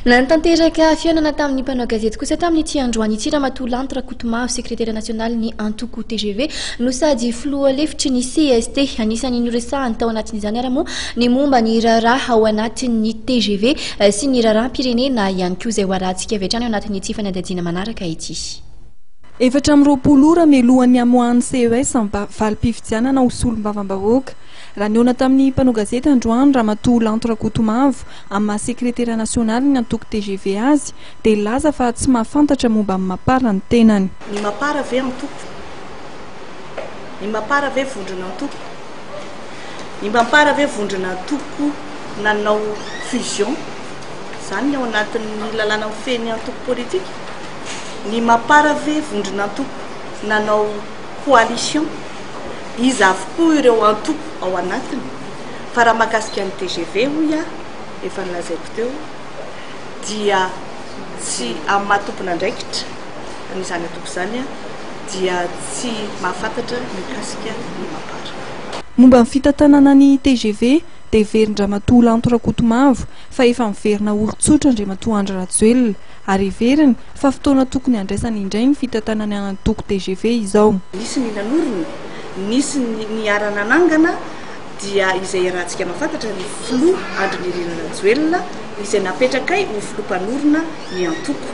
Nantanteraka fiainana tamin'ny mpanao gazety kosa tamin'ity androany ity Ramatoa Lanitra Kotomavo sekretera nasionaly ny Antoko TGV no sady filoha lefitry ny CST anisan'ny noresahany tao anatin'izany ary moa ny momba ny raharaha ao anatin'ny TGV sy ny raharaham-pirenena ihany koa izay hoarantsika avy hatrany ao anatin'ity fanadadiana manaraka ity. Efatra amby roapolo ora melohan'ny amoahan'ny CES amin'ny valim-pifidianana ho solombavam-bahoaka. Raha niona tamin'ny mpanao gazety androany Ramatoa Lanitra Kotomavo amin'ny maha-sekretera nasionaly ny Antoko TGV azy dia laza fa tsy mahafantatra momba amin'ny mapara ny tenany. Ny mapara ve Antoko? Ny mapara ve vondrona Antoko? Ny mapara ve vondrona Antoko nanao fusion? Izany ao anatin'ny lalàna mifehy Antoko politika. Ny mapara ve vondrona Antoko nanao coalition? Izy avokoa ireo Antoko ao anatiny. Fa raha mahakasika ny TGV hoy efa nilazaiko teo dia tsy amin'ny mahatompona andraikitra an'izany Antoko izany dia tsy mahafantatra mikasika ny mapara. Momba ny fitantanana ny TGV dia verin-Ramatoa Lanitra Kotomavo fa efa miverina olon-tsotra Andriamatoa Andry Rajoelina ary veriny fa fotoana tokony andraisany indray ny fitantanana ny Antoko TGV izao. Nisy ny nanorina, nisy ny arananangana dia izay rahantsika mahafantatra ny filoha Andry Nirina Rajoelina izay napetrakay ho filoha-mpanorina ny Antoko.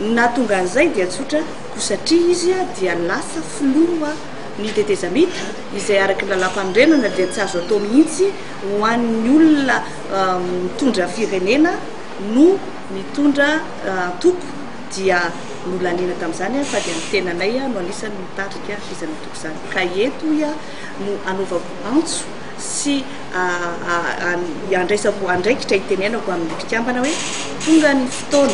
Nahatonga an'izay dia tsotra ko satria izy dia lasa filoha ny tetezamita izay araka lalam-panorenana dia tsy azo atao mihitsy ho an'ny olona mitondra firenena no mitondra Antoko dia nolalina tamin'izany fa dia ny tenanay no anisan'ny mitarika izany Antoko izany. Ka eto no anaovako antso sy andraisako andraikitra itenenako amin'ny mpikambana hoe tonga ny fotoana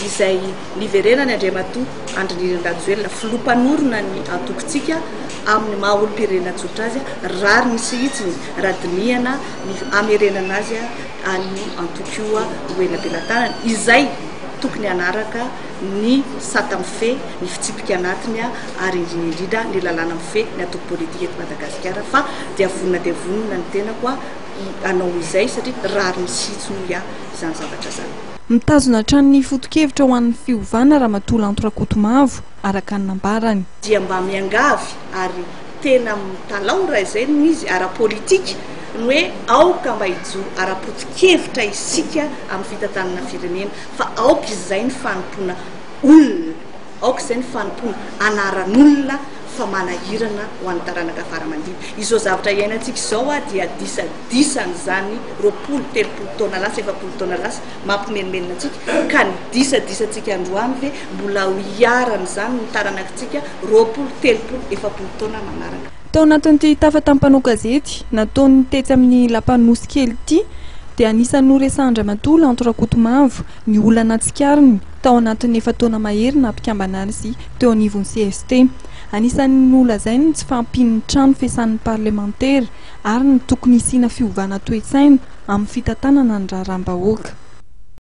izay niverenany Andriamatoa Andry Nirina Rajoelina filoha-mpanorina ny Antokontsika amin'ny maha olom-pirenena tsotra azy rary misy hitsiny raha dinihana ny amerenana azy any Antoko io ho eny am-pelantanany izay tokony anaraka ny sata mifehy ny fitsipika anatiny ary indrindra ny lalàna mifehy ny Antoko politika eto Madagasikara fa dia vonona ny tena koa anao izay satria rary misy hitsiny izany zavatra izany. Mitazona hatrany foto-kevitra ho an'ny fiovana Ramatoa Lanitra Kotomavo araka ny nambarany. Dia mba miangavy ary tena mitalao raha izay no izy ara-politika ny hoe aoka mba hijoro ara-poto-kevitra isika amin'ny fitantanana firenena fa aoka izay ny fanompona olona, aoka izay ny fanompona anaran'olona fa manahirana ho an'ny taranaka faramandina. Izao zavatra iainantsika izao dia disan'izany 20-30 taona lasa 40 taona lasa mampimenomenona antsika ka ny disantsika androany ve mbola ho hiaran'izany ny taranakitsika 20-30-40 taona manaraka. Tao anatin'ity tafatam-panao gazety nataony tetsy amin'ny lapanosy kely ity dia anisan'ny noresahan'ny Ramatoa Lanitra Kotomavo ny olana tsikariny tao anatin'ny efa taona mahery na mpikambana azy teo anivon'ny CST. Anisan'ny nolazainy tsy fahampian'ny trano fiasan'ny parlementaire ary ny tokony hisiana fiovana toe-tsaina amin'ny fitantanana ny raharaham-bahoaka.